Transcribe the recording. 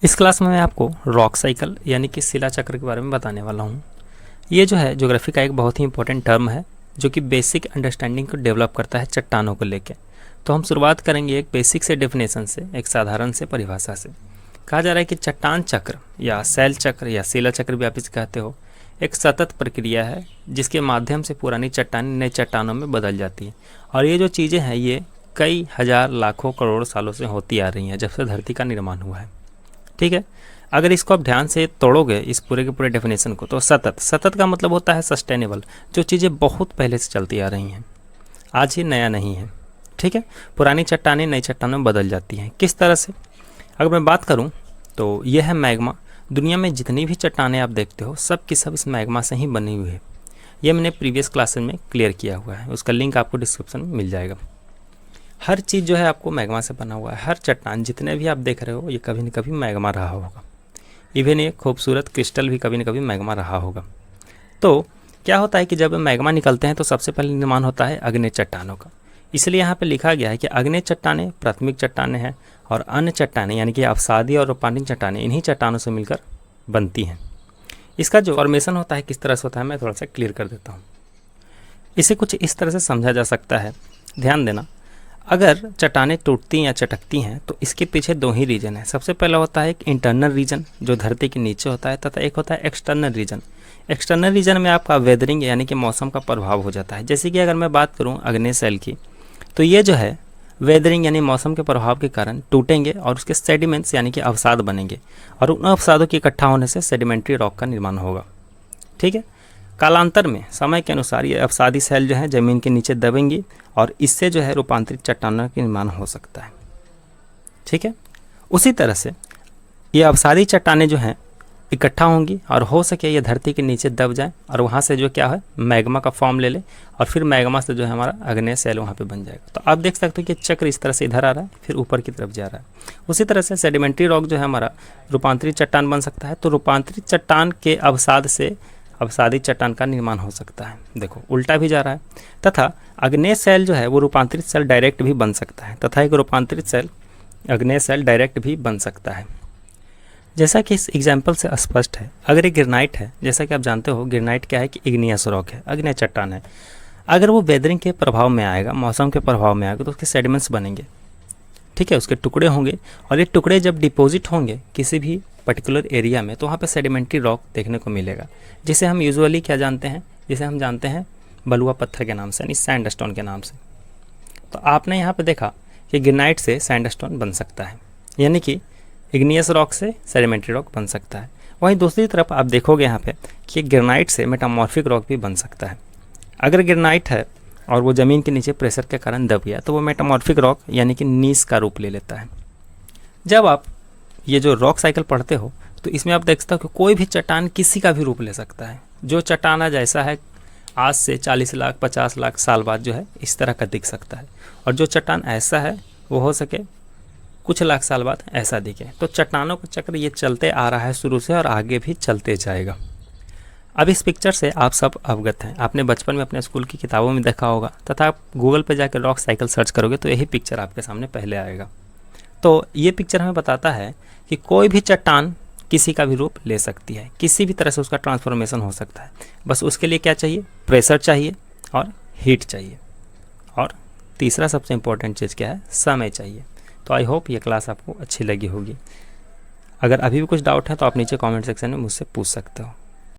इस क्लास में मैं आपको रॉक साइकिल यानी कि शिला चक्र के बारे में बताने वाला हूँ। ये जो है ज्योग्राफी का एक बहुत ही इंपॉर्टेंट टर्म है जो कि बेसिक अंडरस्टैंडिंग को डेवलप करता है चट्टानों को लेके। तो हम शुरुआत करेंगे एक बेसिक से डेफिनेशन से, एक साधारण से परिभाषा से। कहा जा रहा है कि चट्टान चक्र या शैल चक्र या शिला चक्र भी आप इसे कहते हो, एक सतत प्रक्रिया है जिसके माध्यम से पुरानी चट्टानें नई चट्टानों में बदल जाती हैं। और ये जो चीज़ें हैं ये कई हजार लाखों करोड़ सालों से होती आ रही हैं जब से धरती का निर्माण हुआ है। ठीक है, अगर इसको आप ध्यान से तोड़ोगे इस पूरे के पूरे डेफिनेशन को, तो सतत का मतलब होता है सस्टेनेबल, जो चीज़ें बहुत पहले से चलती आ रही हैं, आज ही नया नहीं है। ठीक है, पुरानी चट्टानें नई चट्टानों में बदल जाती हैं। किस तरह से अगर मैं बात करूं तो यह है मैग्मा। दुनिया में जितनी भी चट्टानें आप देखते हो सब की सब इस मैग्मा से ही बनी हुई है। ये मैंने प्रीवियस क्लासेस में क्लियर किया हुआ है, उसका लिंक आपको डिस्क्रिप्शन में मिल जाएगा। हर चीज़ जो है आपको मैग्मा से बना हुआ है। हर चट्टान जितने भी आप देख रहे हो ये कभी न कभी मैग्मा रहा होगा। इवन ये खूबसूरत क्रिस्टल भी कभी न कभी मैग्मा रहा होगा। तो क्या होता है कि जब मैग्मा निकलते हैं तो सबसे पहले निर्माण होता है अग्नि चट्टानों का। इसलिए यहाँ पे लिखा गया है कि अग्नि चट्टानें प्राथमिक चट्टानें हैं और अन्य चट्टानें यानी कि अवसादी और रूपांतरित चट्टानें इन्हीं चट्टानों से मिलकर बनती हैं। इसका जो फॉर्मेशन होता है किस तरह से होता है मैं थोड़ा सा क्लियर कर देता हूँ। इसे कुछ इस तरह से समझा जा सकता है, ध्यान देना। अगर चट्टानें टूटती या चटकती हैं तो इसके पीछे दो ही रीजन है। सबसे पहला होता है एक इंटरनल रीजन जो धरती के नीचे होता है, तथा एक होता है एक्सटर्नल रीजन। एक्सटर्नल रीजन में आपका वेदरिंग यानी कि मौसम का प्रभाव हो जाता है। जैसे कि अगर मैं बात करूं अग्नि सेल की, तो ये जो है वेदरिंग यानी मौसम के प्रभाव के कारण टूटेंगे और उसके सेडिमेंट्स यानी कि अवसाद बनेंगे और उन अवसादों के इकट्ठा होने से सेडिमेंट्री रॉक का निर्माण होगा। ठीक है, कालांतर में समय के अनुसार ये अवसादी सेल जो है ज़मीन के नीचे दबेंगी और इससे जो है रूपांतरित चट्टानों का निर्माण हो सकता है। ठीक है, उसी तरह से ये अवसादी चट्टानें जो हैं इकट्ठा होंगी और हो सके ये धरती के नीचे दब जाएं और वहाँ से जो क्या है मैग्मा का फॉर्म ले ले और फिर मैग्मा से जो है हमारा अग्नेय सेल वहाँ पे बन जाएगा। तो आप देख सकते हो कि चक्र इस तरह से इधर आ रहा है फिर ऊपर की तरफ जा रहा है। उसी तरह से सेडिमेंट्री रॉक जो है हमारा रूपांतरित चट्टान बन सकता है। तो रूपांतरित चट्टान के अवसाद से अवसादी चट्टान का निर्माण हो सकता है। देखो उल्टा भी जा रहा है। तथा अग्नेय सेल जो है वो रूपांतरित सेल डायरेक्ट भी बन सकता है तथा एक रूपांतरित सेल अग्नेय सेल डायरेक्ट भी बन सकता है। जैसा कि इस एग्जाम्पल से स्पष्ट है, अगर एक गिरनाइट है, जैसा कि आप जानते हो गिरनाइट क्या है कि इग्नियस रॉक है, अग्नेय चट्टान है। अगर वो वेदरिंग के प्रभाव में आएगा, मौसम के प्रभाव में आएगा तो उसके सेडिमेंट्स बनेंगे। ठीक है, उसके टुकड़े होंगे और ये टुकड़े जब डिपॉजिट होंगे किसी भी पर्टिकुलर एरिया में तो वहाँ पे सेडिमेंट्री रॉक देखने को मिलेगा, जिसे हम यूजुअली क्या जानते हैं, जिसे हम जानते हैं बलुआ पत्थर के नाम से यानी सैंडस्टोन के नाम से। तो आपने यहाँ पे देखा कि ग्रेनाइट से सैंडस्टोन बन सकता है, यानी कि इग्नियस रॉक से सेडिमेंट्री रॉक बन सकता है। वहीं दूसरी तरफ आप देखोगे यहाँ पे कि ग्रेनाइट से मेटामॉर्फिक रॉक भी बन सकता है। अगर ग्रेनाइट है और वो ज़मीन के नीचे प्रेशर के कारण दब गया तो वो मेटामॉर्फिक रॉक यानी कि नीस का रूप ले लेता है। जब आप ये जो रॉक साइकिल पढ़ते हो तो इसमें आप देख सकते हो कि कोई भी चट्टान किसी का भी रूप ले सकता है। जो चट्टान आज ऐसा है आज से 40 लाख 50 लाख साल बाद जो है इस तरह का दिख सकता है, और जो चट्टान ऐसा है वो हो सके कुछ लाख साल बाद ऐसा दिखे। तो चट्टानों का चक्र ये चलते आ रहा है शुरू से और आगे भी चलते जाएगा। अब इस पिक्चर से आप सब अवगत हैं, आपने बचपन में अपने स्कूल की किताबों में देखा होगा तथा आप गूगल पर जाकर रॉक साइकिल सर्च करोगे तो यही पिक्चर आपके सामने पहले आएगा। तो ये पिक्चर हमें बताता है कि कोई भी चट्टान किसी का भी रूप ले सकती है, किसी भी तरह से उसका ट्रांसफॉर्मेशन हो सकता है। बस उसके लिए क्या चाहिए, प्रेशर चाहिए और हीट चाहिए, और तीसरा सबसे इम्पोर्टेंट चीज़ क्या है, समय चाहिए। तो आई होप ये क्लास आपको अच्छी लगी होगी। अगर अभी भी कुछ डाउट है तो आप नीचे कमेंट सेक्शन में मुझसे पूछ सकते हो।